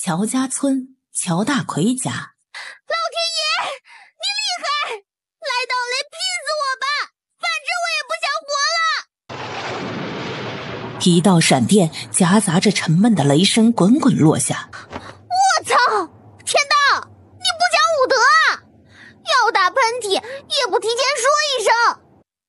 乔家村乔大奎家。老天爷，你厉害！来到雷劈死我吧，反正我也不想活了。一道闪电夹杂着沉闷的雷声滚滚落下。我操！天道，你不讲武德啊！要打喷嚏也不提前说一声。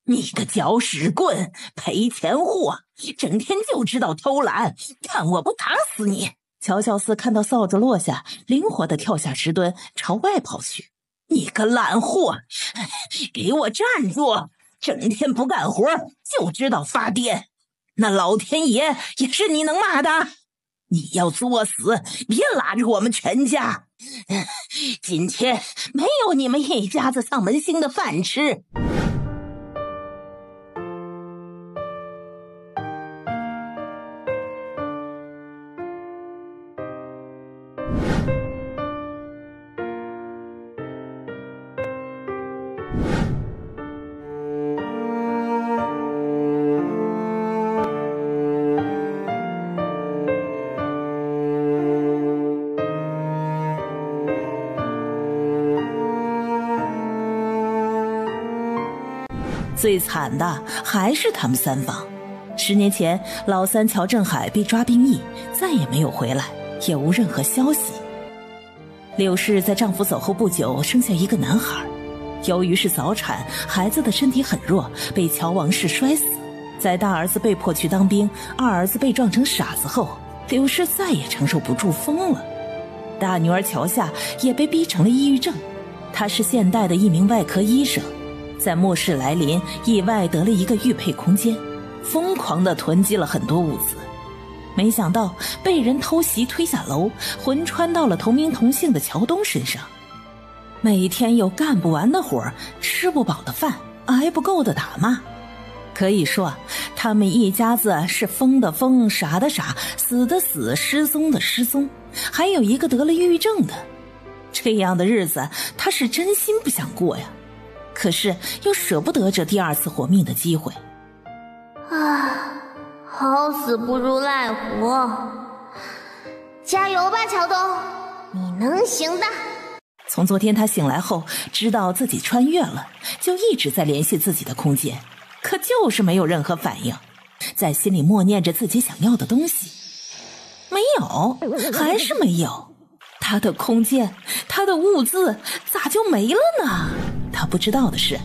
你个搅屎棍，赔钱货，整天就知道偷懒，看我不打死你！乔小四看到扫帚落下，灵活地跳下石墩，朝外跑去。你个懒货，给我站住！整天不干活，就知道发癫。那老天爷也是你能骂的？你要作死，别拉着我们全家。今天没有你们一家子丧门星的饭吃。最惨的还是他们三房。10年前，老三乔振海被抓兵役，再也没有回来，也无任何消息。柳氏在丈夫走后不久生下一个男孩，由于是早产，孩子的身体很弱，被乔王氏摔死。在大儿子被迫去当兵，二儿子被撞成傻子后，柳氏再也承受不住，疯了。大女儿乔夏也被逼成了抑郁症，她是现代的一名外科医生，在末世来临，意外得了一个玉佩空间，疯狂地囤积了很多物资。没想到被人偷袭推下楼，魂穿到了同名同姓的乔东身上。每天有干不完的活，吃不饱的饭，挨不够的打骂。可以说，他们一家子是疯的疯，傻的傻，死的死，失踪的失踪，还有一个得了抑郁症的。这样的日子，他是真心不想过呀。可是又舍不得这第二次活命的机会。好死不如赖活，加油吧，乔东，你能行的。从昨天他醒来后，知道自己穿越了，就一直在联系自己的空间，可就是没有任何反应，在心里默念着自己想要的东西。没有，还是没有。他的空间，他的物资咋就没了呢？他不知道的是，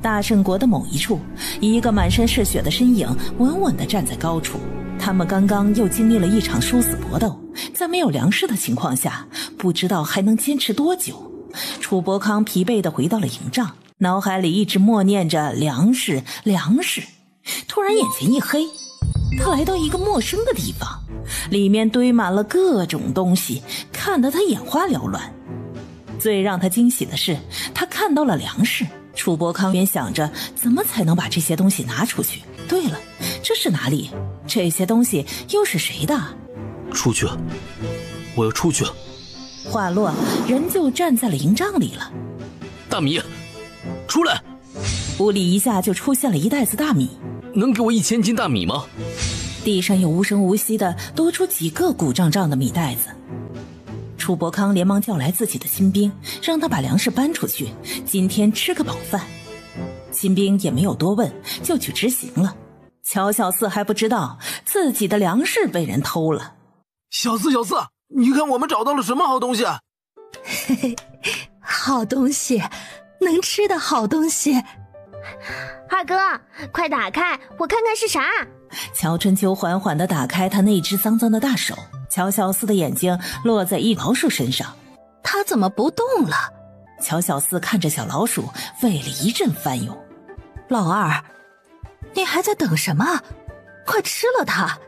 大圣国的某一处，一个满身是血的身影稳稳地站在高处。他们刚刚又经历了一场殊死搏斗，在没有粮食的情况下，不知道还能坚持多久。楚伯康疲惫地回到了营帐，脑海里一直默念着粮食粮食。突然眼前一黑，他来到一个陌生的地方，里面堆满了各种东西，看得他眼花缭乱。最让他惊喜的是，他看到了粮食。楚伯康边想着怎么才能把这些东西拿出去。对了，这是哪里？这些东西又是谁的？出去，我要出去。话落，人就站在了营帐里了。大米，出来！屋里一下就出现了一袋子大米。能给我1000斤大米吗？地上又无声无息地多出几个鼓胀胀的米袋子。楚伯康连忙叫来自己的亲兵，让他把粮食搬出去，今天吃个饱饭。亲兵也没有多问，就去执行了。乔小四还不知道自己的粮食被人偷了。小四，你看我们找到了什么好东西？嘿嘿，好东西，能吃的好东西。二哥，快打开，我看看是啥。乔春秋缓缓地打开他那只脏脏的大手，乔小四的眼睛落在一老鼠身上。它怎么不动了？乔小四看着小老鼠，胃里一阵翻涌。老二，你还在等什么？快吃了它！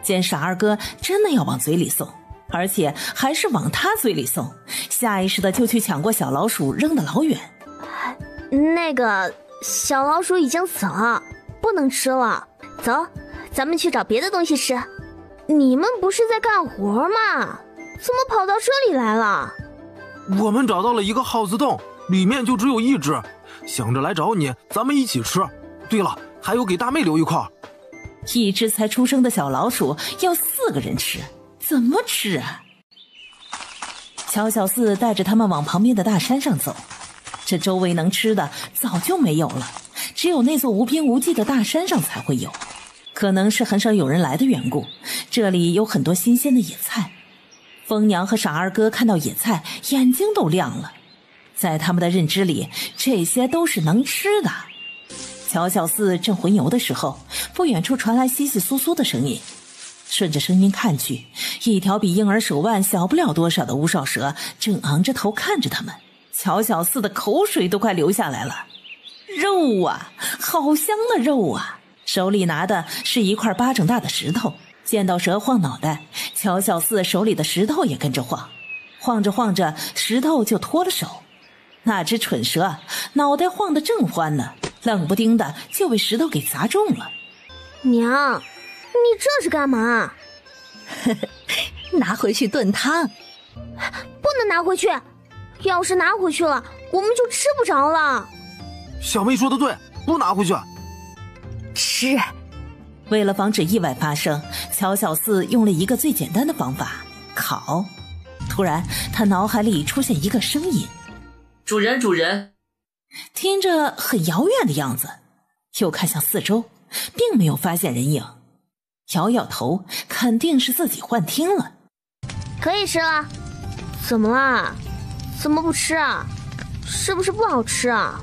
见傻二哥真的要往嘴里送，而且还是往他嘴里送，下意识的就去抢过小老鼠，扔得老远。那个小老鼠已经死了，不能吃了。走，咱们去找别的东西吃。你们不是在干活吗？怎么跑到这里来了？我们找到了一个耗子洞，里面就只有一只，想着来找你，咱们一起吃。对了，还有给大妹留一块。一只才出生的小老鼠要4个人吃，怎么吃啊？乔小四带着他们往旁边的大山上走。这周围能吃的早就没有了，只有那座无边无际的大山上才会有。可能是很少有人来的缘故，这里有很多新鲜的野菜。疯娘和傻二哥看到野菜，眼睛都亮了。在他们的认知里，这些都是能吃的。乔小四正回牛的时候，不远处传来窸窸窣窣的声音。顺着声音看去，一条比婴儿手腕小不了多少的乌哨蛇正昂着头看着他们。乔小四的口水都快流下来了。肉啊，好香的肉啊！手里拿的是一块巴掌大的石头，见到蛇晃脑袋，乔小四手里的石头也跟着晃，晃着晃着，石头就脱了手。那只蠢蛇脑袋晃得正欢呢，冷不丁的就被石头给砸中了。娘，你这是干嘛？拿回去炖汤。不能拿回去，要是拿回去了，我们就吃不着了。小妹说的对，不拿回去。吃。为了防止意外发生，乔小四用了一个最简单的方法，烤。突然他脑海里出现一个声音，主人主人，听着很遥远的样子，又看向四周，并没有发现人影，摇摇头，肯定是自己幻听了。可以吃了。怎么啦？怎么不吃啊？是不是不好吃啊？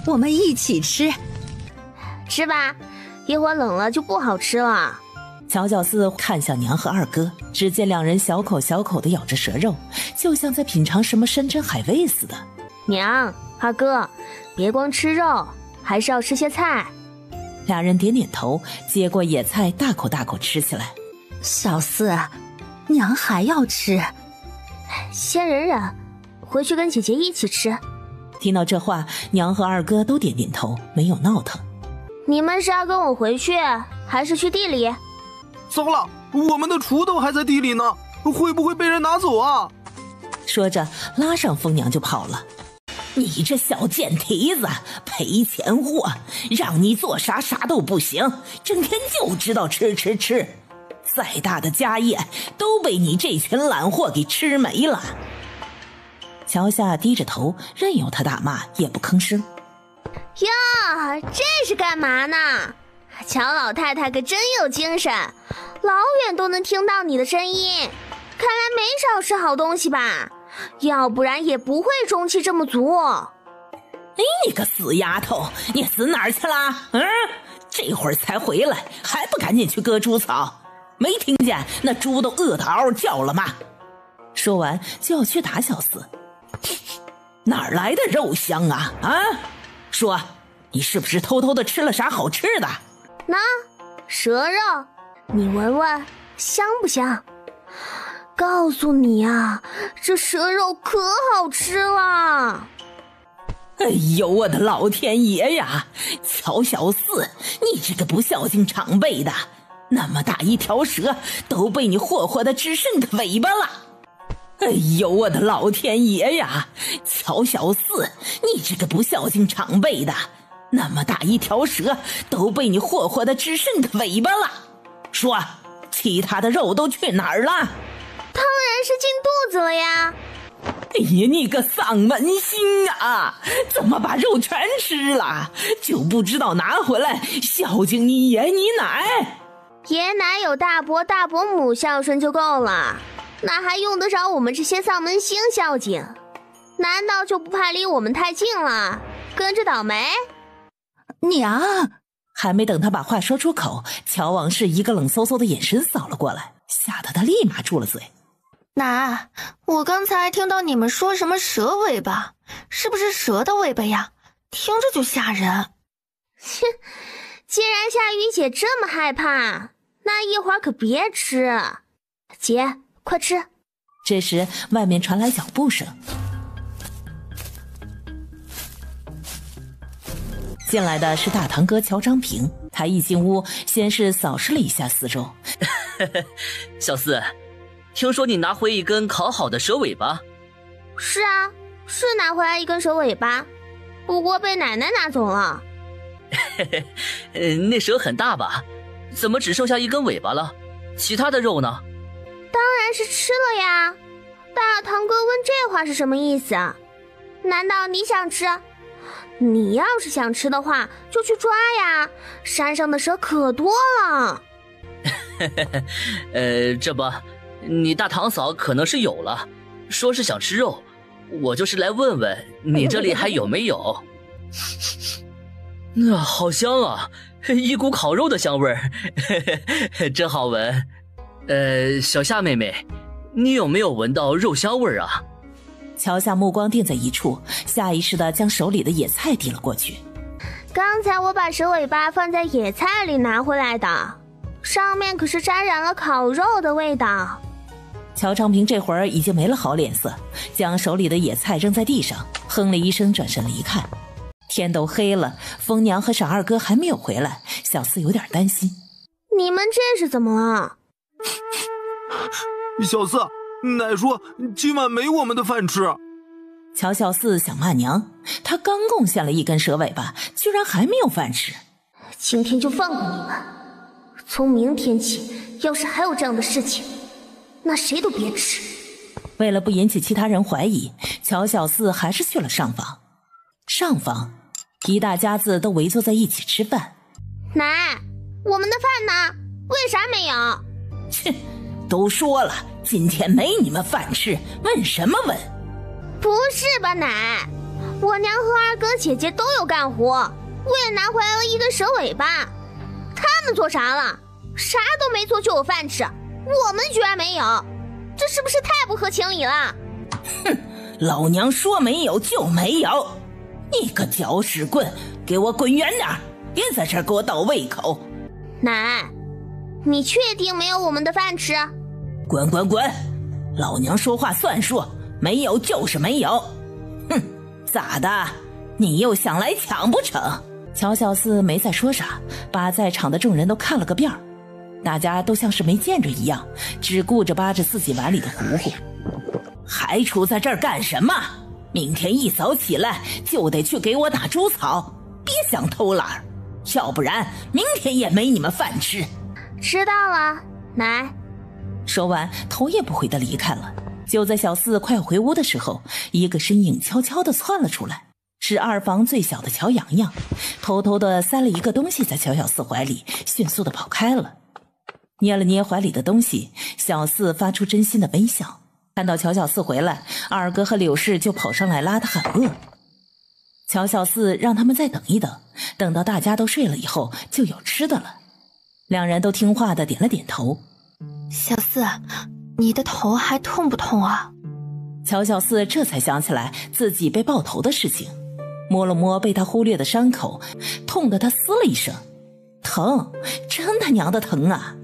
我们一起吃。吃吧，一会儿冷了就不好吃了。乔小四看向娘和二哥，只见两人小口小口地咬着蛇肉，就像在品尝什么山珍海味似的。娘，二哥，别光吃肉，还是要吃些菜。俩人点点头，接过野菜大口大口吃起来。小四，娘还要吃。先忍忍，回去跟姐姐一起吃。听到这话，娘和二哥都点点头，没有闹腾。你们是要跟我回去，还是去地里？糟了，我们的锄头还在地里呢，会不会被人拿走啊？说着拉上疯娘就跑了。你这小贱蹄子，赔钱货，让你做啥啥都不行，整天就知道吃吃吃，再大的家业都被你这群懒货给吃没了。乔夏低着头，任由他大骂，也不吭声。呀，这是干嘛呢？乔老太太可真有精神，老远都能听到你的声音，看来没少吃好东西吧，要不然也不会中气这么足。你个死丫头，你死哪儿去了？这会儿才回来，还不赶紧去割猪草？没听见那猪都饿得嗷嗷叫了吗？说完就要去打小四。哪儿来的肉香啊？说，你是不是偷偷的吃了啥好吃的？那蛇肉，你闻闻香不香？告诉你啊，这蛇肉可好吃了。哎呦，我的老天爷呀！乔小四，你这个不孝敬长辈的，那么大一条蛇都被你霍霍的只剩个尾巴了。哎呦，我的老天爷呀！乔小四，你这个不孝敬长辈的，那么大一条蛇都被你霍霍的只剩个尾巴了。说，其他的肉都去哪儿了？当然是进肚子了呀。哎呀，你个丧门星啊！怎么把肉全吃了，就不知道拿回来孝敬你爷你奶？爷奶有大伯大伯母孝顺就够了，哪还用得着我们这些丧门星孝敬？难道就不怕离我们太近了，跟着倒霉？娘，还没等他把话说出口，乔王氏一个冷飕飕的眼神扫了过来，吓得他立马住了嘴。奶，我刚才听到你们说什么蛇尾巴，是不是蛇的尾巴呀？听着就吓人。哼，既然夏雨姐这么害怕，那一会儿可别吃。姐，快吃。这时外面传来脚步声，进来的是大堂哥乔张平。他一进屋，先是扫视了一下四周。小四，听说你拿回一根烤好的蛇尾巴？是啊，是拿回来一根蛇尾巴，不过被奶奶拿走了。那蛇很大吧？怎么只剩下一根尾巴了？其他的肉呢？当然是吃了呀，大堂哥问这话是什么意思啊？难道你想吃？你要是想吃的话，就去抓呀，山上的蛇可多了。这不，你大堂嫂可能是有了，说是想吃肉，我就是来问问你这里还有没有。那好香啊，一股烤肉的香味儿，真好闻。小夏妹妹，你有没有闻到肉香味儿啊？乔夏目光定在一处，下意识地将手里的野菜递了过去。刚才我把蛇尾巴放在野菜里拿回来的，上面可是沾染了烤肉的味道。乔长平这会儿已经没了好脸色，将手里的野菜扔在地上，哼了一声转身离开。天都黑了，疯娘和傻二哥还没有回来，小四有点担心。你们这是怎么了？小四，奶说今晚没我们的饭吃。乔小四想骂娘，他刚贡献了一根蛇尾巴，居然还没有饭吃。今天就放过你们，从明天起，要是还有这样的事情，那谁都别吃。为了不引起其他人怀疑，乔小四还是去了上房。上房，一大家子都围坐在一起吃饭。奶，我们的饭呢？为啥没有？切，都说了，今天没你们饭吃，问什么问？不是吧，奶？我娘和二哥姐姐都有干活，我也拿回来了一根蛇尾巴。他们做啥了？啥都没做就有饭吃，我们居然没有，这是不是太不合情理了？哼，老娘说没有就没有，你个搅屎棍，给我滚远点，别在这儿给我倒胃口。奶，你确定没有我们的饭吃？滚滚滚，老娘说话算数，没有就是没有。哼，咋的？你又想来抢不成？乔小四没再说啥，把在场的众人都看了个遍，大家都像是没见着一样，只顾着扒着自己碗里的糊糊。还杵在这儿干什么？明天一早起来就得去给我打猪草，别想偷懒，要不然明天也没你们饭吃。知道了，奶。说完，头也不回地离开了。就在小四快要回屋的时候，一个身影悄悄地窜了出来，是二房最小的乔洋洋，偷偷地塞了一个东西在乔小四怀里，迅速地跑开了。捏了捏怀里的东西，小四发出真心的微笑。看到乔小四回来，二哥和柳氏就跑上来拉他喊饿。乔小四让他们再等一等，等到大家都睡了以后就有吃的了。两人都听话的点了点头。小四，你的头还痛不痛啊？乔小四这才想起来自己被爆头的事情，摸了摸被他忽略的伤口，痛得他嘶了一声。疼，真他娘的疼啊！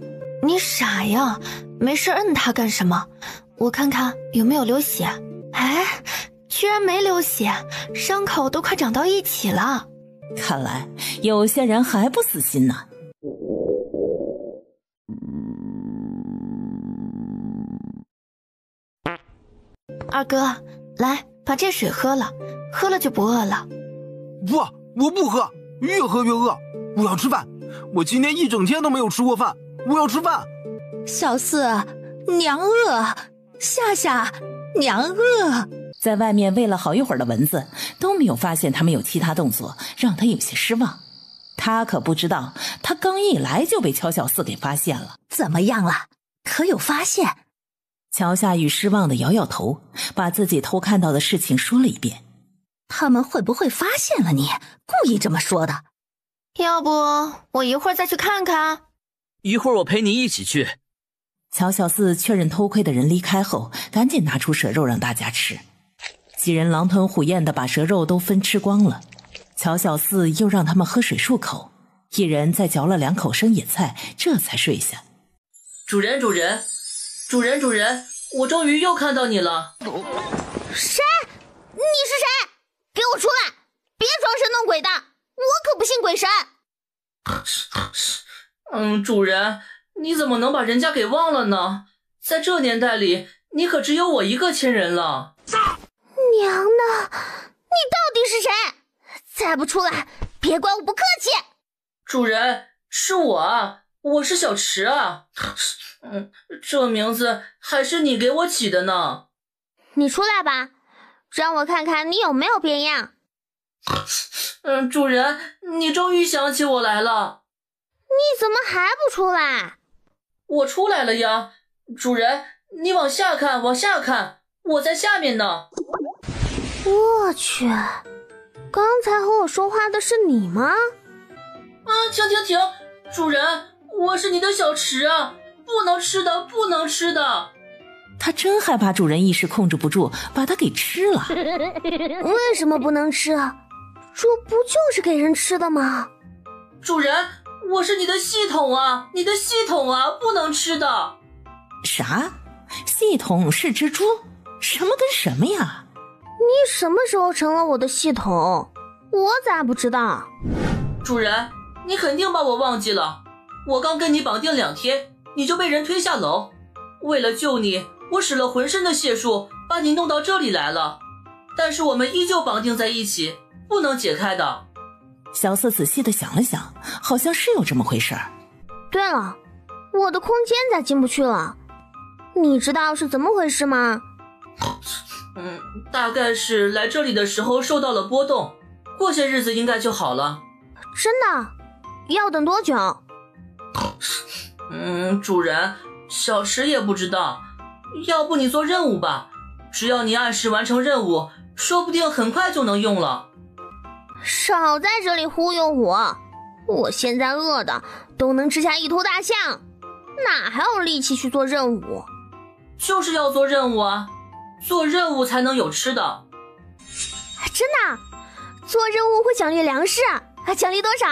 你傻呀，没事摁他干什么？我看看有没有流血。哎，居然没流血，伤口都快长到一起了。看来有些人还不死心呢。二哥，来把这水喝了，喝了就不饿了。不，我不喝，越喝越饿。我要吃饭，我今天一整天都没有吃过饭，我要吃饭。小四，娘饿，夏夏，娘饿。在外面喂了好一会儿的蚊子，都没有发现他们有其他动作，让他有些失望。他可不知道，他刚一来就被乔小四给发现了。怎么样了？可有发现？乔夏雨失望地摇摇头，把自己偷看到的事情说了一遍。他们会不会发现了你，故意这么说的？要不我一会儿再去看看？一会儿我陪你一起去。乔小四确认偷窥的人离开后，赶紧拿出蛇肉让大家吃。几人狼吞虎咽地把蛇肉都分吃光了。乔小四又让他们喝水漱口，一人再嚼了2口生野菜，这才睡下。主人，我终于又看到你了。谁？你是谁？给我出来！别装神弄鬼的，我可不信鬼神。主人，你怎么能把人家给忘了呢？在这年代里，你可只有我一个亲人了。娘呢？你到底是谁？再不出来，别怪我不客气。主人，是我啊，我是小池啊。这名字还是你给我起的呢。你出来吧，让我看看你有没有变样。主人，你终于想起我来了。你怎么还不出来？我出来了呀，主人，你往下看，往下看，我在下面呢。我去，刚才和我说话的是你吗？停，主人，我是你的小池啊，不能吃的，不能吃的。他真害怕主人一时控制不住把它给吃了。为什么不能吃？这不就是给人吃的吗？主人，我是你的系统啊，你的系统啊，不能吃的。啥？系统是蜘蛛？什么跟什么呀？你什么时候成了我的系统？我咋不知道？主人，你肯定把我忘记了。我刚跟你绑定2天，你就被人推下楼。为了救你，我使了浑身的解数把你弄到这里来了。但是我们依旧绑定在一起，不能解开的。小四仔细地想了想，好像是有这么回事儿。对了，我的空间咋进不去了？你知道是怎么回事吗？大概是来这里的时候受到了波动，过些日子应该就好了。真的？要等多久？主人，小池也不知道。要不你做任务吧，只要你按时完成任务，说不定很快就能用了。少在这里忽悠我，我现在饿的都能吃下一头大象，哪还有力气去做任务？就是要做任务啊，做任务才能有吃的。真的？做任务会奖励粮食，奖励多少？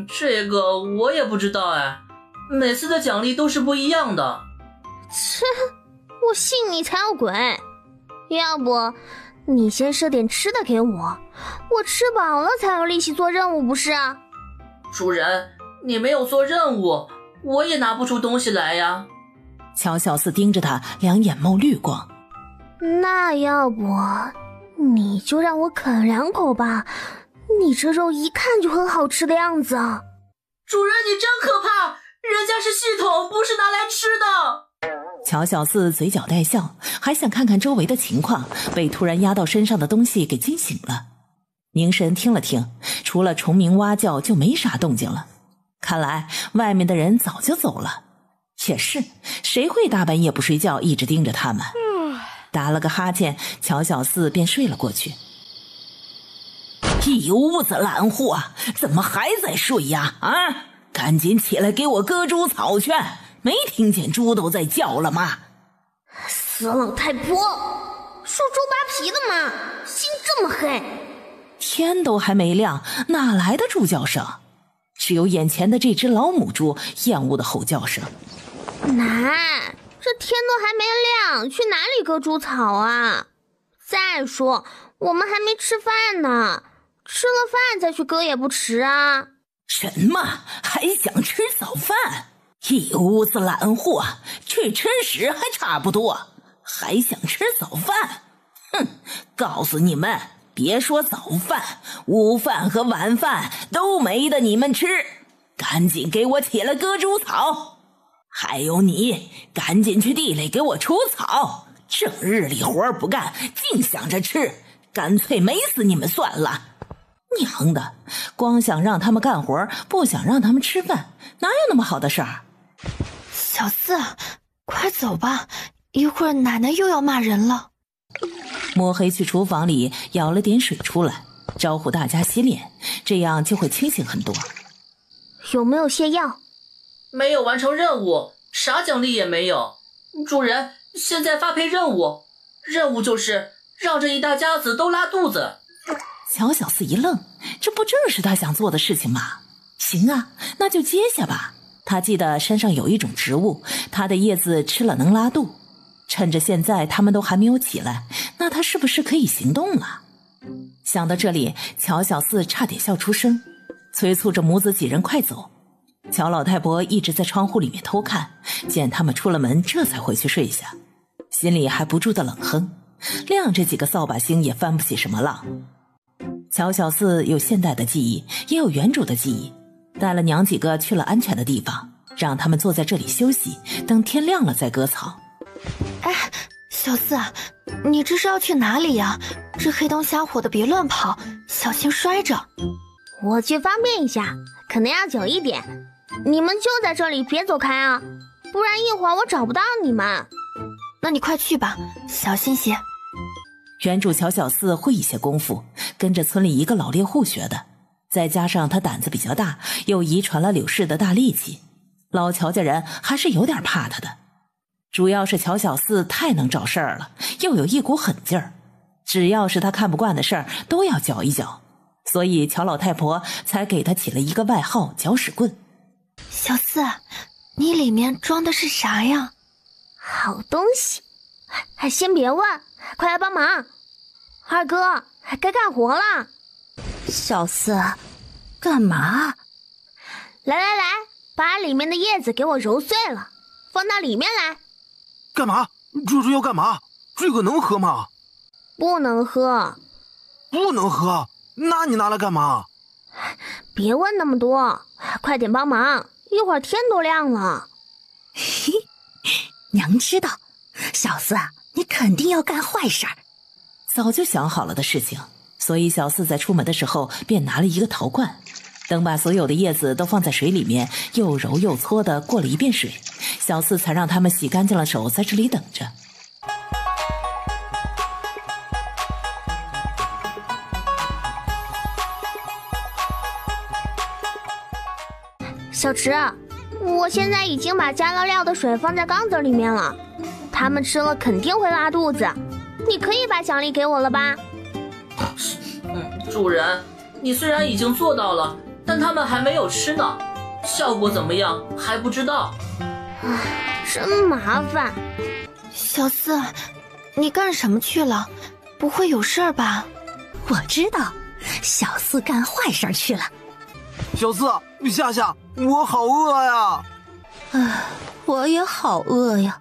这个我也不知道哎，每次的奖励都是不一样的。切，我信你才有鬼！要不你先设点吃的给我，我吃饱了才有力气做任务，不是？主人，你没有做任务，我也拿不出东西来呀。乔小四盯着他，两眼冒绿光。那要不你就让我啃2口吧，你这肉一看就很好吃的样子。主人，你真可怕，人家是系统，不是拿来吃的。乔小四嘴角带笑，还想看看周围的情况，被突然压到身上的东西给惊醒了。凝神听了听，除了虫鸣蛙叫就没啥动静了。看来外面的人早就走了。也是，谁会大半夜不睡觉一直盯着他们？打了个哈欠，乔小四便睡了过去。一屋子懒货，怎么还在睡呀？赶紧起来给我割猪草去！没听见猪都在叫了吗？死老太婆，说猪扒皮的吗？心这么黑。天都还没亮，哪来的猪叫声？只有眼前的这只老母猪厌恶的吼叫声。奶，这天都还没亮，去哪里割猪草啊？再说我们还没吃饭呢，吃了饭再去割也不迟啊。什么？还想吃早饭？一屋子懒货，去吃屎还差不多，还想吃早饭？哼！告诉你们，别说早饭，午饭和晚饭都没得你们吃，赶紧给我起来割猪草！还有你，赶紧去地里给我除草！正日里活不干，净想着吃，干脆美死你们算了！娘的，光想让他们干活，不想让他们吃饭，哪有那么好的事儿？小四，快走吧，一会儿奶奶又要骂人了。摸黑去厨房里舀了点水出来，招呼大家洗脸，这样就会清醒很多。有没有泻药？没有完成任务，啥奖励也没有。主人，现在发配任务，任务就是让这一大家子都拉肚子。乔小四一愣，这不正是他想做的事情吗？行啊，那就接下吧。他记得山上有一种植物，它的叶子吃了能拉肚。趁着现在他们都还没有起来，那他是不是可以行动了？想到这里，乔小四差点笑出声，催促着母子几人快走。乔老太婆一直在窗户里面偷看，见他们出了门，这才回去睡下，心里还不住的冷哼，亮这几个扫把星也翻不起什么浪。乔小四有现代的记忆，也有原主的记忆，带了娘几个去了安全的地方，让他们坐在这里休息，等天亮了再割草。哎，小四，你这是要去哪里呀？这黑灯瞎火的别乱跑，小心摔着。我去方便一下，可能要久一点。你们就在这里，别走开啊，不然一会儿我找不到你们。那你快去吧，小心些。原主乔小四会一些功夫，跟着村里一个老猎户学的，再加上他胆子比较大，又遗传了柳氏的大力气，老乔家人还是有点怕他的。主要是乔小四太能找事儿了，又有一股狠劲儿，只要是他看不惯的事儿都要搅一搅，所以乔老太婆才给他起了一个外号搅屎棍。小四，你里面装的是啥呀？好东西，先别问，快来帮忙。二哥，该干活了。小四，干嘛？来，把里面的叶子给我揉碎了，放到里面来。干嘛？这是要干嘛？这个能喝吗？不能喝。不能喝？那你拿来干嘛？别问那么多，快点帮忙，一会儿天都亮了。嘿，娘知道，小四啊，你肯定要干坏事儿。早就想好了的事情，所以小四在出门的时候便拿了一个陶罐，等把所有的叶子都放在水里面，又揉又搓的过了一遍水，小四才让他们洗干净了手，在这里等着。小池，我现在已经把加了料的水放在缸子里面了，他们吃了肯定会拉肚子，你可以把奖励给我了吧？主人，你虽然已经做到了，但他们还没有吃呢，效果怎么样还不知道。唉，真麻烦。小四，你干什么去了？不会有事儿吧？我知道，小四干坏事去了。小四，夏夏，我好饿呀！我也好饿呀。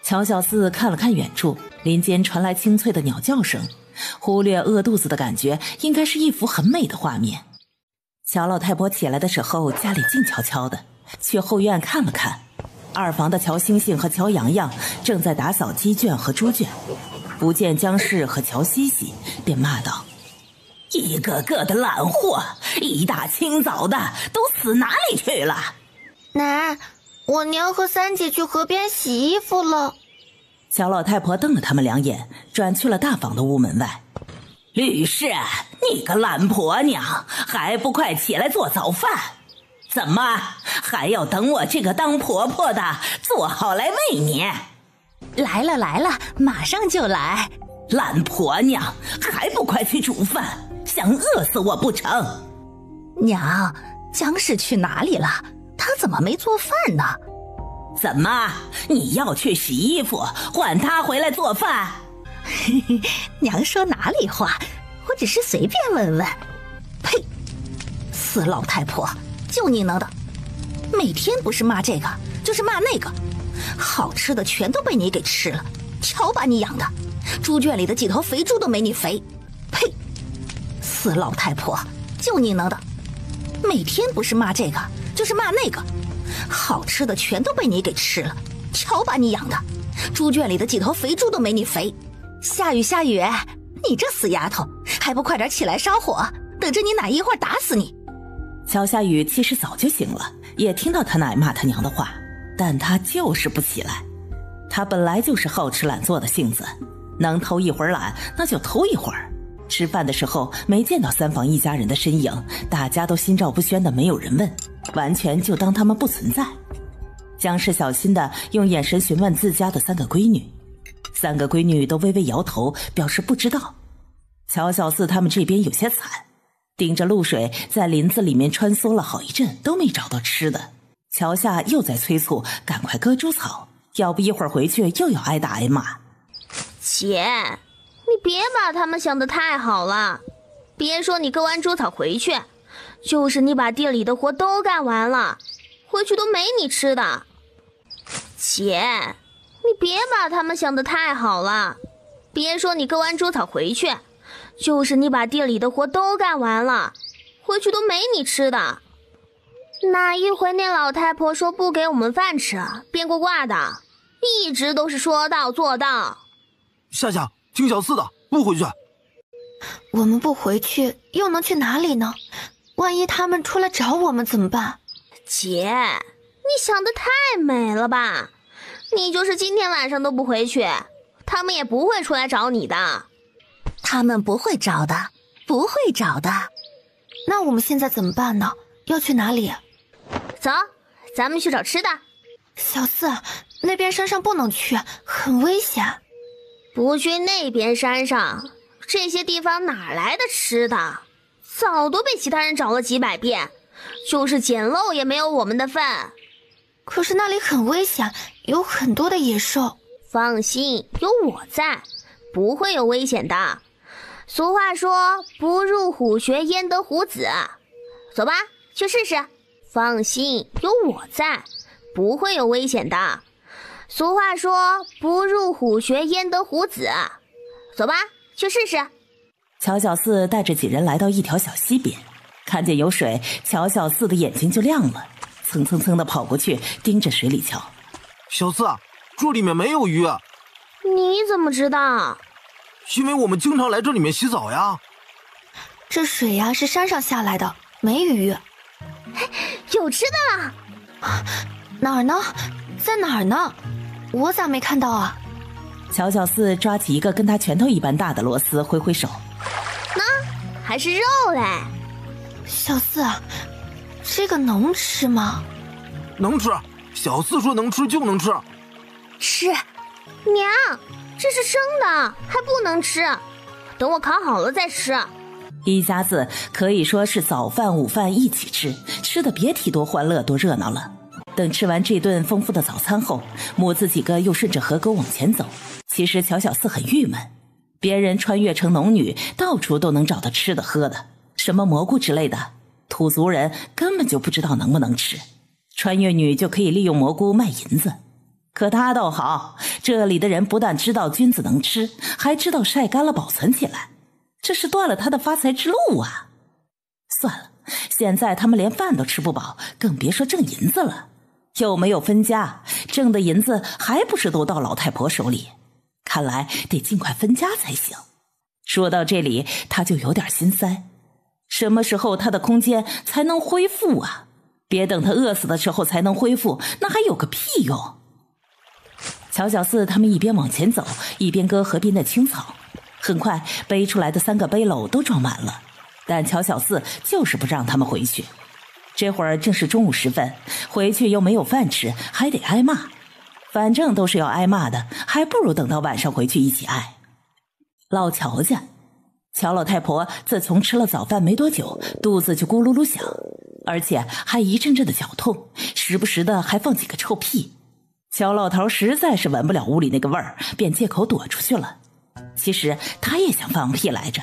乔小四看了看远处，林间传来清脆的鸟叫声，忽略饿肚子的感觉，应该是一幅很美的画面。乔老太婆起来的时候，家里静悄悄的，去后院看了看，二房的乔星星和乔洋洋正在打扫鸡圈和猪圈，不见姜氏和乔西西，便骂道：一个个的懒货，一大清早的都死哪里去了？奶，我娘和三姐去河边洗衣服了。乔老太婆瞪了他们两眼，转去了大房的屋门外。吕氏，你个懒婆娘，还不快起来做早饭？怎么还要等我这个当婆婆的做好来喂你？来了，马上就来。懒婆娘，还不快去煮饭？想饿死我不成？娘，姜氏去哪里了？她怎么没做饭呢？怎么，你要去洗衣服，换她回来做饭？娘说哪里话，我只是随便问问。呸！死老太婆，就你能的，每天不是骂这个就是骂那个，好吃的全都被你给吃了，瞧把你养的，猪圈里的几头肥猪都没你肥。呸！死老太婆，就你能的，每天不是骂这个就是骂那个，好吃的全都被你给吃了，瞧把你养的，猪圈里的几头肥猪都没你肥。下雨，你这死丫头，还不快点起来烧火，等着你奶一会儿打死你。乔夏雨其实早就醒了，也听到他奶骂他娘的话，但他就是不起来。他本来就是好吃懒做的性子，能偷一会儿懒那就偷一会儿。吃饭的时候没见到三房一家人的身影，大家都心照不宣的没有人问，完全就当他们不存在。姜氏小心的用眼神询问自家的三个闺女，三个闺女都微微摇头，表示不知道。乔小四他们这边有些惨，盯着露水在林子里面穿梭了好一阵，都没找到吃的。乔夏又在催促赶快割猪草，要不一会儿回去又要挨打挨骂。姐，你别把他们想得太好了，别说你割完猪草回去，就是你把地里的活都干完了，回去都没你吃的。姐，你别把他们想得太好了，别说你割完猪草回去，就是你把地里的活都干完了，回去都没你吃的。哪一回那老太婆说不给我们饭吃，变过卦的，一直都是说到做到。夏夏，听小四的，不回去。我们不回去又能去哪里呢？万一他们出来找我们怎么办？姐，你想得太美了吧！你就是今天晚上都不回去，他们也不会出来找你的。他们不会找的，不会找的。那我们现在怎么办呢？要去哪里？走，咱们去找吃的。小四，那边山上不能去，很危险。不去那边山上，这些地方哪来的吃的？早都被其他人找了几百遍，就是捡漏也没有我们的份。可是那里很危险，有很多的野兽。放心，有我在，不会有危险的。俗话说，不入虎穴焉得虎子。走吧，去试试。放心，有我在，不会有危险的。俗话说，不入虎穴焉得虎子。走吧，去试试。乔小四带着几人来到一条小溪边，看见有水，乔小四的眼睛就亮了，蹭蹭蹭地跑过去，盯着水里瞧。小四，这里面没有鱼。你怎么知道？因为我们经常来这里面洗澡呀。这水呀是山上下来的，没鱼。有吃的了。哪儿呢？在哪儿呢？我咋没看到啊？乔小四抓起一个跟他拳头一般大的螺丝，挥挥手。还是肉嘞。小四，这个能吃吗？能吃，小四说能吃就能吃。吃。娘，这是生的，还不能吃，等我烤好了再吃。一家子可以说是早饭午饭一起吃，吃的别提多欢乐多热闹了。等吃完这顿丰富的早餐后，母子几个又顺着河沟往前走。其实乔小四很郁闷，别人穿越成农女，到处都能找到吃的喝的，什么蘑菇之类的，土族人根本就不知道能不能吃。穿越女就可以利用蘑菇卖银子，可他倒好，这里的人不但知道菌子能吃，还知道晒干了保存起来，这是断了他的发财之路啊！算了，现在他们连饭都吃不饱，更别说挣银子了。又没有分家，挣的银子还不是都到老太婆手里？看来得尽快分家才行。说到这里，他就有点心塞，什么时候他的空间才能恢复啊？别等他饿死的时候才能恢复，那还有个屁用！乔小四他们一边往前走，一边割河边的青草。很快背出来的3个背篓都装满了，但乔小四就是不让他们回去。这会儿正是中午时分，回去又没有饭吃，还得挨骂。反正都是要挨骂的，还不如等到晚上回去一起挨。老乔家，乔老太婆自从吃了早饭没多久，肚子就咕噜噜响，而且还一阵阵的绞痛，时不时的还放几个臭屁。乔老头实在是闻不了屋里那个味儿，便借口躲出去了。其实他也想放屁来着，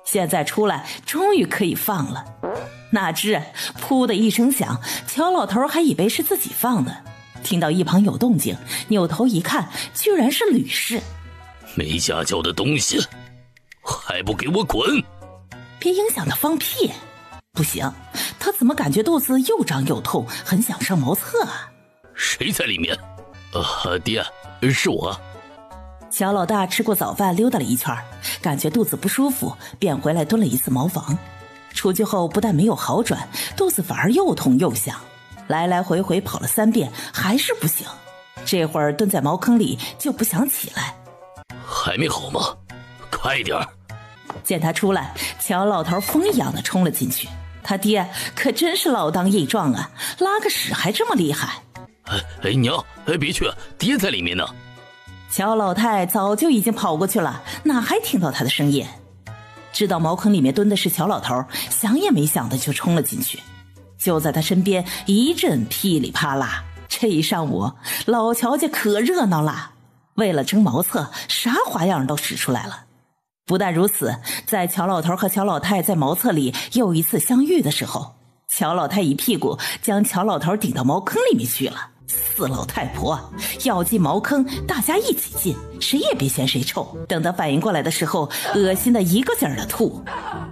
现在出来终于可以放了。哪知噗的一声响，乔老头还以为是自己放的，听到一旁有动静，扭头一看，居然是吕氏。没家教的东西，还不给我滚！别影响他放屁。不行，他怎么感觉肚子又胀又痛，很想上茅厕啊？谁在里面？爹，是我。乔老大吃过早饭溜达了一圈，感觉肚子不舒服，便回来蹲了一次茅房。出去后不但没有好转，肚子反而又痛又响，来来回回跑了3遍还是不行。这会儿蹲在茅坑里就不想起来。还没好吗？快点儿！见他出来，乔老头风一样的冲了进去。他爹可真是老当益壮啊，拉个屎还这么厉害。娘，别去，爹在里面呢。乔老太早就已经跑过去了，哪还听到他的声音？知道茅坑里面蹲的是乔老头，想也没想的就冲了进去。就在他身边一阵噼里啪啦，这一上午老乔家可热闹了。为了争茅厕，啥花样都使出来了。不但如此，在乔老头和乔老太在茅厕里又一次相遇的时候，乔老太一屁股将乔老头顶到茅坑里面去了。死老太婆，要进茅坑大家一起进，谁也别嫌谁臭。等他反应过来的时候，恶心的一个劲儿的吐。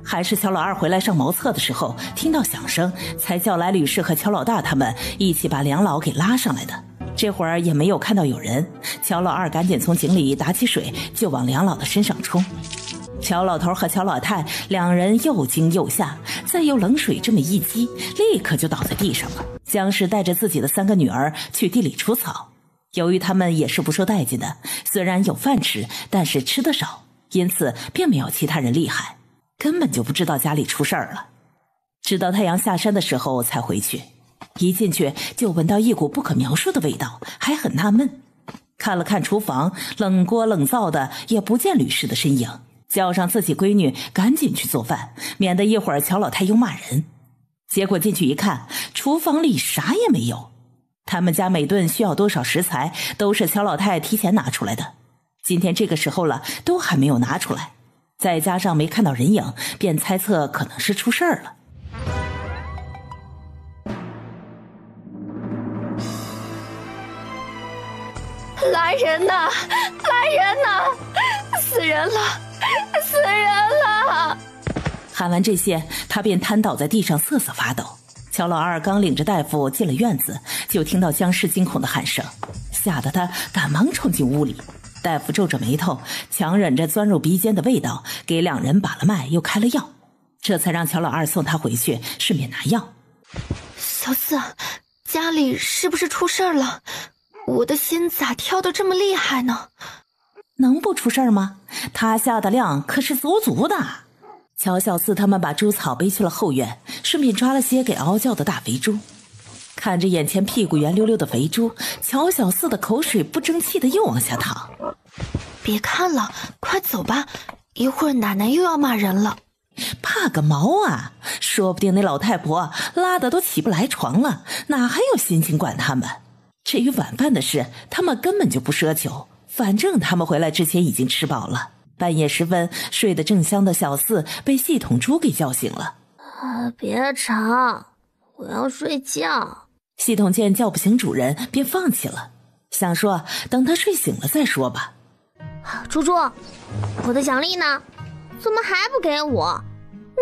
还是乔老二回来上茅厕的时候，听到响声才叫来吕氏和乔老大他们一起把梁老给拉上来的。这会儿也没有看到有人，乔老二赶紧从井里打起水就往梁老的身上冲。乔老头和乔老太两人又惊又吓，再用冷水这么一激，立刻就倒在地上了。姜氏带着自己的3个女儿去地里除草，由于他们也是不受待见的，虽然有饭吃，但是吃得少，因此并没有其他人厉害，根本就不知道家里出事儿了。直到太阳下山的时候才回去，一进去就闻到一股不可描述的味道，还很纳闷。看了看厨房，冷锅冷灶的，也不见吕氏的身影，叫上自己闺女赶紧去做饭，免得一会儿乔老太又骂人。结果进去一看，厨房里啥也没有。他们家每顿需要多少食材都是乔老太提前拿出来的，今天这个时候了都还没有拿出来，再加上没看到人影，便猜测可能是出事儿了。来人呐！来人呐！死人了！死人了！喊完这些，他便瘫倒在地上瑟瑟发抖。乔老二刚领着大夫进了院子，就听到姜氏惊恐的喊声，吓得他赶忙冲进屋里。大夫皱着眉头，强忍着钻入鼻尖的味道，给2人把了脉，又开了药，这才让乔老二送他回去，顺便拿药。小四，家里是不是出事了？我的心咋跳得这么厉害呢？能不出事吗？他下的量可是足足的。乔小四他们把猪草背去了后院，顺便抓了些给嗷叫的大肥猪。看着眼前屁股圆溜溜的肥猪，乔小四的口水不争气的又往下淌。别看了，快走吧，一会儿奶奶又要骂人了。怕个毛啊，说不定那老太婆拉得都起不来床了，哪还有心情管他们。至于晚饭的事，他们根本就不奢求，反正他们回来之前已经吃饱了。半夜时分，睡得正香的小四被系统猪给叫醒了。别吵，我要睡觉。系统见叫不醒主人，便放弃了，想说等他睡醒了再说吧。猪猪，我的奖励呢？怎么还不给我？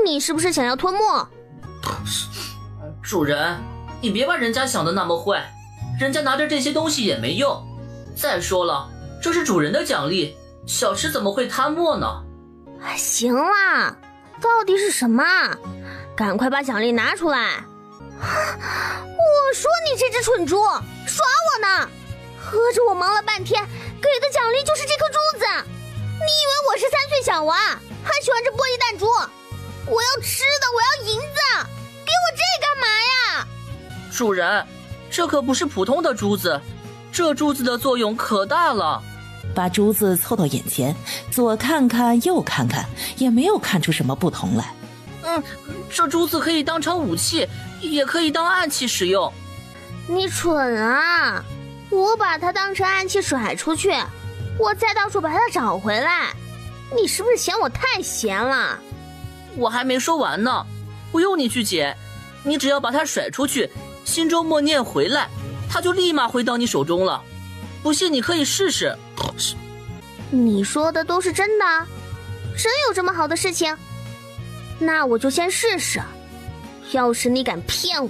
你是不是想要吞没？主人，你别把人家想的那么坏，人家拿着这些东西也没用。再说了，这是主人的奖励，小吃怎么会贪墨呢？行啦，到底是什么？赶快把奖励拿出来！我说你这只蠢猪，耍我呢！合着我忙了半天，给的奖励就是这颗珠子。你以为我是3岁小娃，还喜欢这玻璃弹珠？我要吃的，我要银子，给我这干嘛呀？主人，这可不是普通的珠子，这珠子的作用可大了。把珠子凑到眼前，左看看右看看，也没有看出什么不同来。这珠子可以当成武器，也可以当暗器使用。你蠢啊！我把它当成暗器甩出去，我再到处把它找回来。你是不是嫌我太闲了？我还没说完呢，不用你去捡，你只要把它甩出去，心中默念回来，它就立马回到你手中了。不信你可以试试。你说的都是真的？真有这么好的事情？那我就先试试。要是你敢骗我，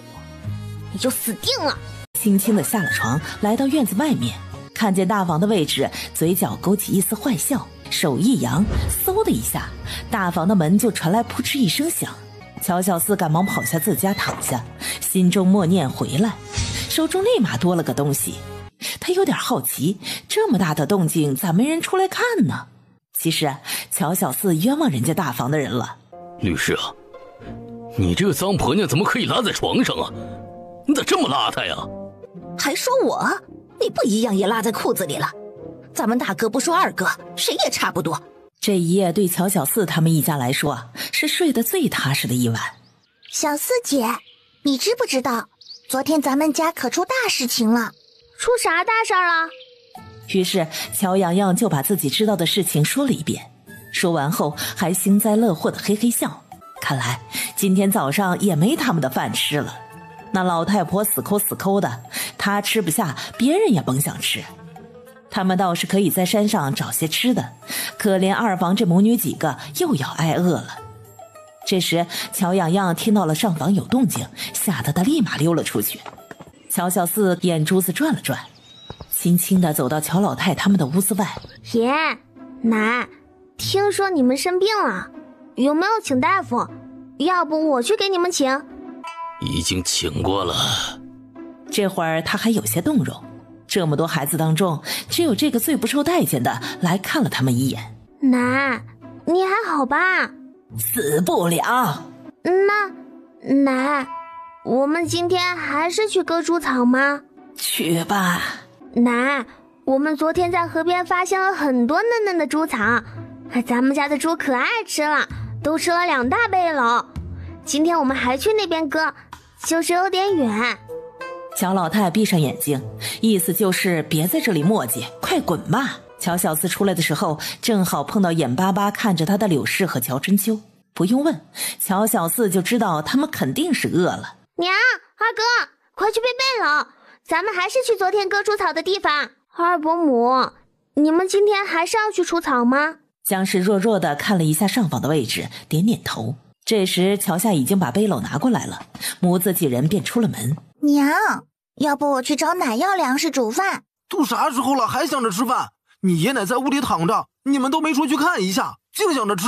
你就死定了。轻轻地下了床，来到院子外面，看见大房的位置，嘴角勾起一丝坏笑，手一扬，嗖的一下，大房的门就传来扑哧一声响。乔小四赶忙跑下自家躺下，心中默念回来，手中立马多了个东西。他有点好奇，这么大的动静咋没人出来看呢？其实乔小四冤枉人家大房的人了。律师啊，你这个脏婆娘怎么可以拉在床上啊？你咋这么邋遢呀？还说我？你不一样也拉在裤子里了。咱们大哥不说二哥，谁也差不多。这一夜对乔小四他们一家来说是睡得最踏实的一晚。小四姐，你知不知道昨天咱们家可出大事情了？出啥大事了？于是乔洋洋就把自己知道的事情说了一遍，说完后还幸灾乐祸的嘿嘿笑。看来今天早上也没他们的饭吃了。那老太婆死抠死抠的，她吃不下，别人也甭想吃。他们倒是可以在山上找些吃的，可怜二房这母女几个又要挨饿了。这时乔洋洋听到了上房有动静，吓得他立马溜了出去。乔小四眼珠子转了转，轻轻地走到乔老太他们的屋子外。爷奶，听说你们生病了，有没有请大夫？要不我去给你们请。已经请过了。这会儿他还有些动容，这么多孩子当中，只有这个最不受待见的来看了他们一眼。奶，你还好吧？死不了。那奶，我们今天还是去割猪草吗？去吧。奶，我们昨天在河边发现了很多嫩嫩的猪草，咱们家的猪可爱吃了，都吃了2大背篓。今天我们还去那边割，就是有点远。乔老太闭上眼睛，意思就是别在这里磨叽，快滚吧。乔小四出来的时候，正好碰到眼巴巴看着他的柳氏和乔春秋。不用问，乔小四就知道他们肯定是饿了。娘，二哥，快去背背篓，咱们还是去昨天割猪草的地方。二伯母，你们今天还是要去除草吗？江氏弱弱地看了一下上方的位置，点点头。这时乔夏已经把背篓拿过来了，母子几人便出了门。娘，要不我去找奶要粮食煮饭？都啥时候了还想着吃饭？你爷奶在屋里躺着，你们都没出去看一下，净想着吃。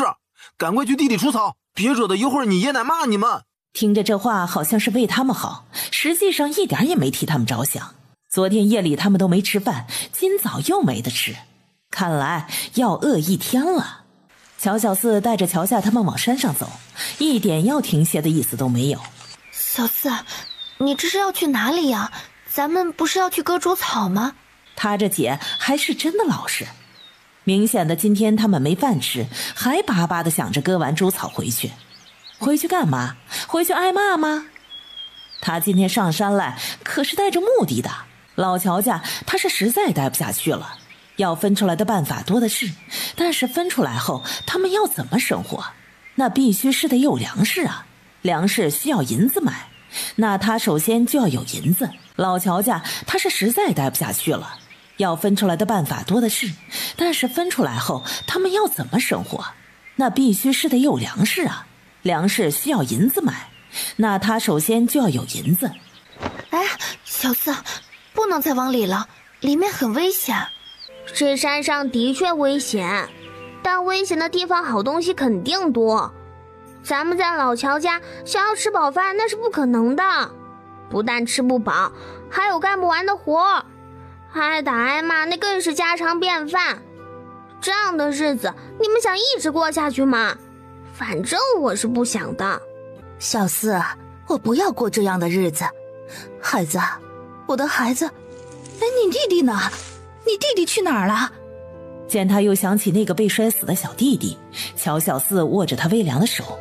赶快去地里除草，别惹得一会儿你爷奶骂你们。听着这话好像是为他们好，实际上一点也没替他们着想。昨天夜里他们都没吃饭，今早又没得吃，看来要饿一天了。乔小四带着乔夏他们往山上走，一点要停歇的意思都没有。小四，你这是要去哪里呀？咱们不是要去割猪草吗？他这姐还是真的老实，明显的今天他们没饭吃，还巴巴的想着割完猪草回去。回去干嘛？回去挨骂吗？他今天上山来可是带着目的的，老乔家他是实在待不下去了，要分出来的办法多的是，但是分出来后他们要怎么生活？那必须是得有粮食啊，粮食需要银子买，那他首先就要有银子。老乔家他是实在待不下去了，要分出来的办法多的是，但是分出来后他们要怎么生活？那必须是得有粮食啊，粮食需要银子买，那他首先就要有银子。哎，小四，不能再往里了，里面很危险。这山上的确危险，但危险的地方好东西肯定多。咱们在老乔家想要吃饱饭那是不可能的，不但吃不饱，还有干不完的活，挨打挨骂那更是家常便饭。这样的日子你们想一直过下去吗？反正我是不想的。小四，我不要过这样的日子。孩子，我的孩子，哎，你弟弟呢？你弟弟去哪儿了？见他又想起那个被摔死的小弟弟，乔小四握着他微凉的手。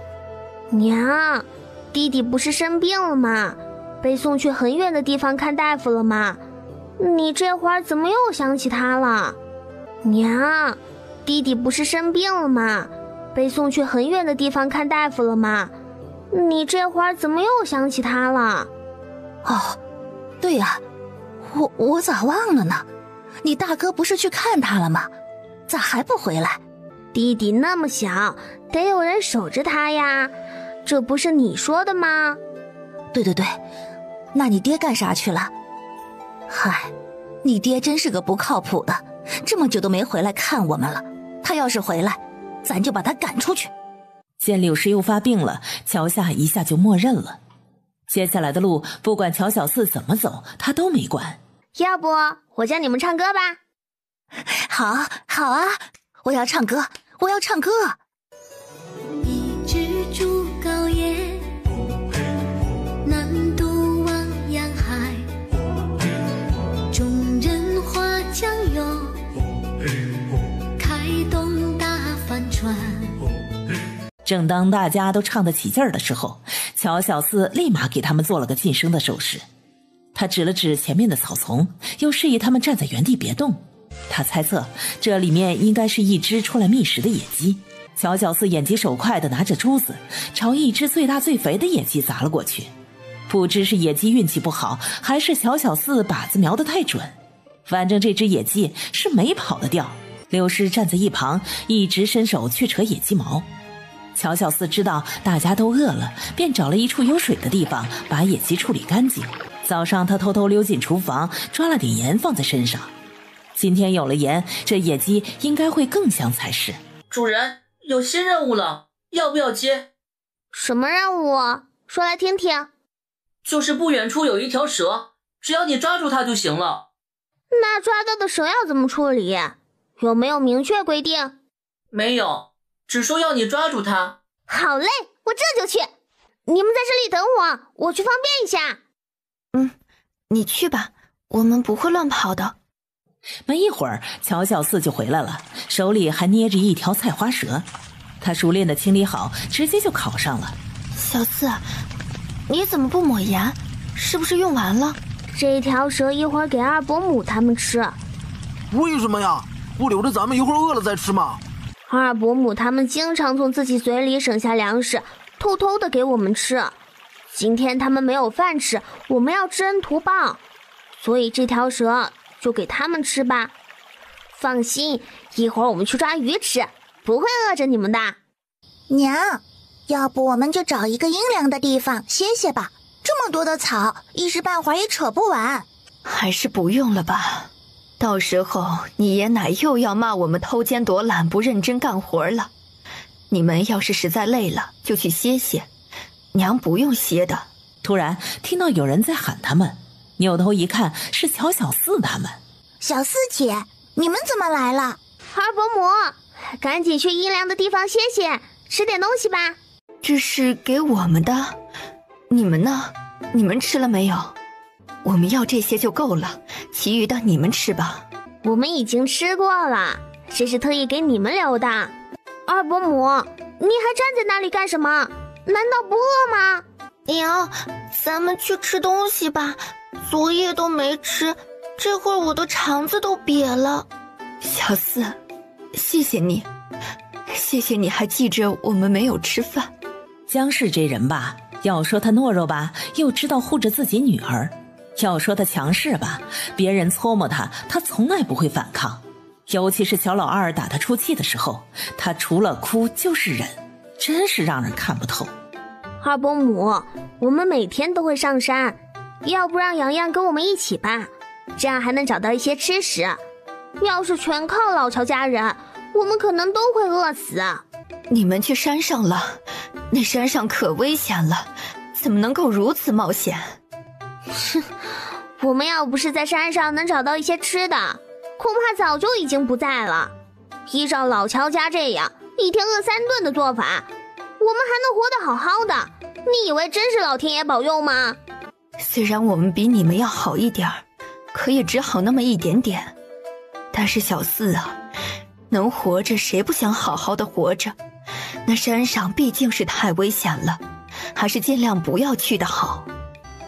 娘，弟弟不是生病了吗？被送去很远的地方看大夫了吗？你这会儿怎么又想起他了？娘，弟弟不是生病了吗？被送去很远的地方看大夫了吗？你这会儿怎么又想起他了？哦，对呀，我咋忘了呢？你大哥不是去看他了吗？咋还不回来？弟弟那么小，得有人守着他呀，这不是你说的吗？对，那你爹干啥去了？嗨，你爹真是个不靠谱的，这么久都没回来看我们了。他要是回来，咱就把他赶出去。见柳氏又发病了，乔夏一下就默认了。接下来的路，不管乔小四怎么走，他都没管。要不我教你们唱歌吧？好啊，我要唱歌。一只猪羔夜，南渡望洋海，众人划江游，开动大帆船。正当大家都唱得起劲儿的时候，乔小四立马给他们做了个噤声的手势。他指了指前面的草丛，又示意他们站在原地别动。他猜测这里面应该是一只出来觅食的野鸡。乔小四眼疾手快地拿着珠子，朝一只最大最肥的野鸡砸了过去。不知是野鸡运气不好，还是乔小四靶子瞄得太准，反正这只野鸡是没跑得掉。柳氏站在一旁，一直伸手去扯野鸡毛。乔小四知道大家都饿了，便找了一处有水的地方，把野鸡处理干净。早上他偷偷溜进厨房，抓了点盐放在身上，今天有了盐，这野鸡应该会更香才是。主人，有新任务了，要不要接？什么任务？说来听听。就是不远处有一条蛇，只要你抓住它就行了。那抓到的蛇要怎么处理？有没有明确规定？没有，只说要你抓住它。好嘞，我这就去。你们在这里等我，我去方便一下。你去吧，我们不会乱跑的。没一会儿，乔小四就回来了，手里还捏着一条菜花蛇。他熟练的清理好，直接就烤上了。小四，你怎么不抹盐？是不是用完了？这条蛇一会儿给二伯母他们吃。为什么呀？不留着咱们一会儿饿了再吃吗？二伯母他们经常从自己嘴里省下粮食，偷偷的给我们吃。今天他们没有饭吃，我们要知恩图报，所以这条蛇就给他们吃吧。放心，一会儿我们去抓鱼吃，不会饿着你们的。娘，要不我们就找一个阴凉的地方歇歇吧，这么多的草，一时半会儿也扯不完。还是不用了吧，到时候你爷奶又要骂我们偷奸夺懒，不认真干活了。你们要是实在累了，就去歇歇，娘不用歇的。突然听到有人在喊他们，扭头一看，是乔小四他们。小四姐，你们怎么来了？二伯母，赶紧去阴凉的地方歇歇，吃点东西吧。这是给我们的，你们呢？你们吃了没有？我们要这些就够了，其余的你们吃吧。我们已经吃过了，这是特意给你们留的。二伯母，你还站在那里干什么？难道不饿吗？娘，咱们去吃东西吧，昨夜都没吃，这会儿我的肠子都瘪了。小四，谢谢你，谢谢你还记着我们没有吃饭。江氏这人吧，要说他懦弱吧，又知道护着自己女儿；要说他强势吧，别人搓磨他，他从来不会反抗。尤其是小老二打他出气的时候，他除了哭就是忍，真是让人看不透。二伯母，我们每天都会上山，要不让洋洋跟我们一起吧，这样还能找到一些吃食。要是全靠老乔家人，我们可能都会饿死。你们去山上了，那山上可危险了，怎么能够如此冒险？我们要不是在山上能找到一些吃的，恐怕早就已经不在了。依照老乔家这样一天饿3顿的做法，我们还能活得好好的，你以为真是老天爷保佑吗？虽然我们比你们要好一点，可也只好那么一点点。但是小四啊，能活着谁不想好好的活着？那山上毕竟是太危险了，还是尽量不要去的好。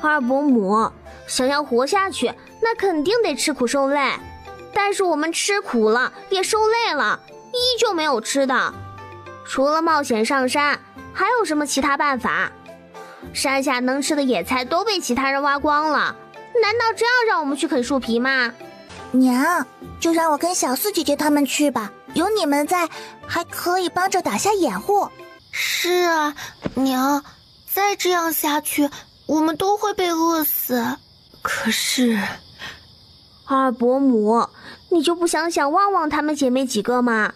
二伯母，想要活下去，那肯定得吃苦受累。但是我们吃苦了，也受累了，依旧没有吃的。除了冒险上山，还有什么其他办法？山下能吃的野菜都被其他人挖光了，难道真要让我们去啃树皮吗？娘，就让我跟小四姐姐他们去吧，有你们在，还可以帮着打下掩护。是啊，娘，再这样下去，我们都会被饿死。可是，二伯母，你就不想想旺旺她们姐妹几个吗？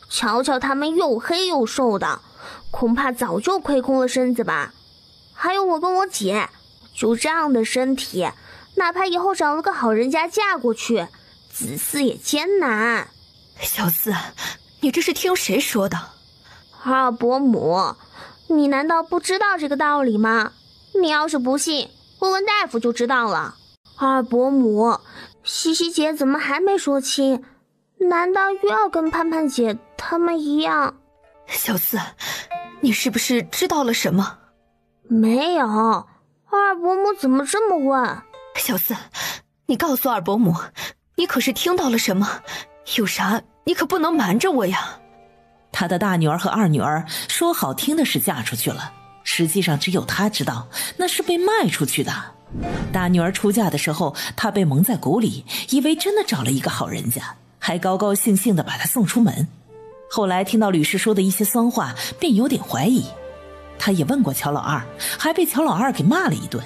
瞧瞧她们又黑又瘦的，恐怕早就亏空了身子吧。还有我跟我姐，就这样的身体，哪怕以后找了个好人家嫁过去，子嗣也艰难。小四，你这是听谁说的？二伯母，你难道不知道这个道理吗？你要是不信，问问大夫就知道了。二伯母，西西姐怎么还没说清？难道又要跟盼盼姐他们一样？小四，你是不是知道了什么？没有。二伯母怎么这么问？小四，你告诉二伯母，你可是听到了什么？有啥你可不能瞒着我呀。他的大女儿和二女儿说好听的是嫁出去了，实际上只有他知道，那是被卖出去的。大女儿出嫁的时候，他被蒙在鼓里，以为真的找了一个好人家，还高高兴兴地把她送出门。后来听到吕氏说的一些酸话，便有点怀疑。他也问过乔老二，还被乔老二给骂了一顿，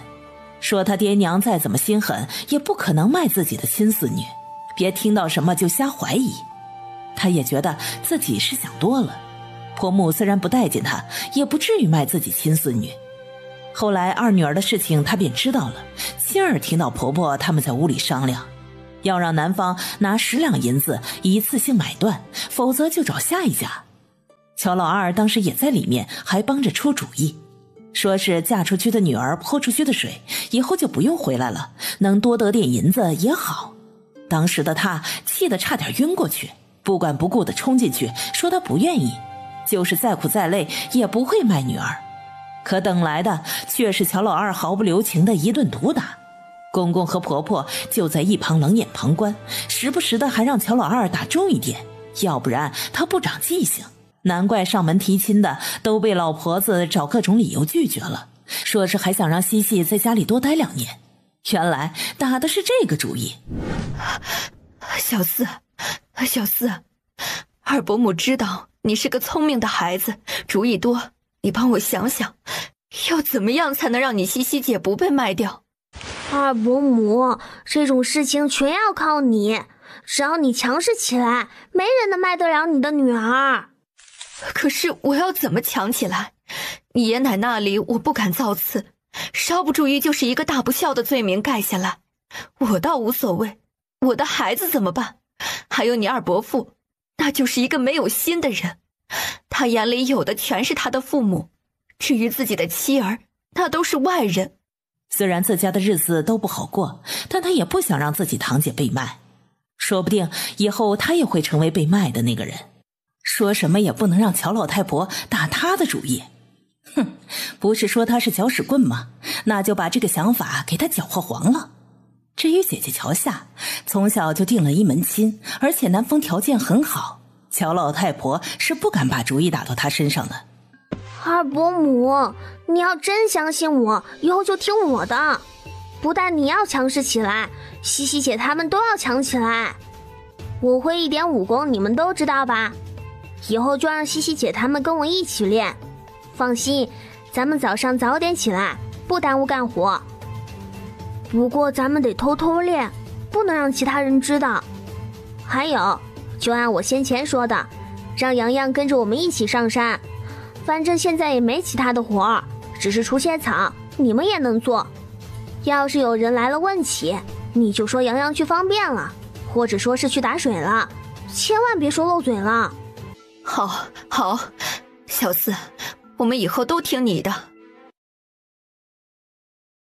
说他爹娘再怎么心狠，也不可能卖自己的亲孙女，别听到什么就瞎怀疑。她也觉得自己是想多了，婆母虽然不待见她，也不至于卖自己亲孙女。后来二女儿的事情她便知道了，亲耳听到婆婆他们在屋里商量，要让男方拿10两银子一次性买断，否则就找下一家。乔老二当时也在里面，还帮着出主意，说是嫁出去的女儿泼出去的水，以后就不用回来了，能多得点银子也好。当时的他气得差点晕过去，不管不顾地冲进去，说他不愿意，就是再苦再累也不会卖女儿。可等来的却是乔老二毫不留情的一顿毒打。公公和婆婆就在一旁冷眼旁观，时不时的还让乔老二打重一点，要不然他不长记性。难怪上门提亲的都被老婆子找各种理由拒绝了，说是还想让西西在家里多待2年。原来打的是这个主意。小四，二伯母知道你是个聪明的孩子，主意多，你帮我想想，要怎么样才能让你西西姐不被卖掉？二伯母，这种事情全要靠你，只要你强势起来，没人能卖得了你的女儿。可是我要怎么强起来？你爷奶那里我不敢造次，稍不注意就是一个大不孝的罪名盖下来。我倒无所谓，我的孩子怎么办？还有你二伯父，那就是一个没有心的人，他眼里有的全是他的父母，至于自己的妻儿，那都是外人。虽然自家的日子都不好过，但他也不想让自己堂姐被卖，说不定以后他也会成为被卖的那个人。说什么也不能让乔老太婆打他的主意。哼，不是说他是搅屎棍吗？那就把这个想法给他搅和黄了。至于姐姐乔夏，从小就定了一门亲，而且男方条件很好，乔老太婆是不敢把主意打到他身上的。二伯母，你要真相信我，以后就听我的。不但你要强势起来，西西姐他们都要强起来。我会一点武功，你们都知道吧？以后就让西西姐他们跟我一起练。放心，咱们早上早点起来，不耽误干活。不过咱们得偷偷练，不能让其他人知道。还有，就按我先前说的，让洋洋跟着我们一起上山。反正现在也没其他的活儿，只是除些草，你们也能做。要是有人来了问起，你就说洋洋去方便了，或者说是去打水了，千万别说漏嘴了。好，小四，我们以后都听你的。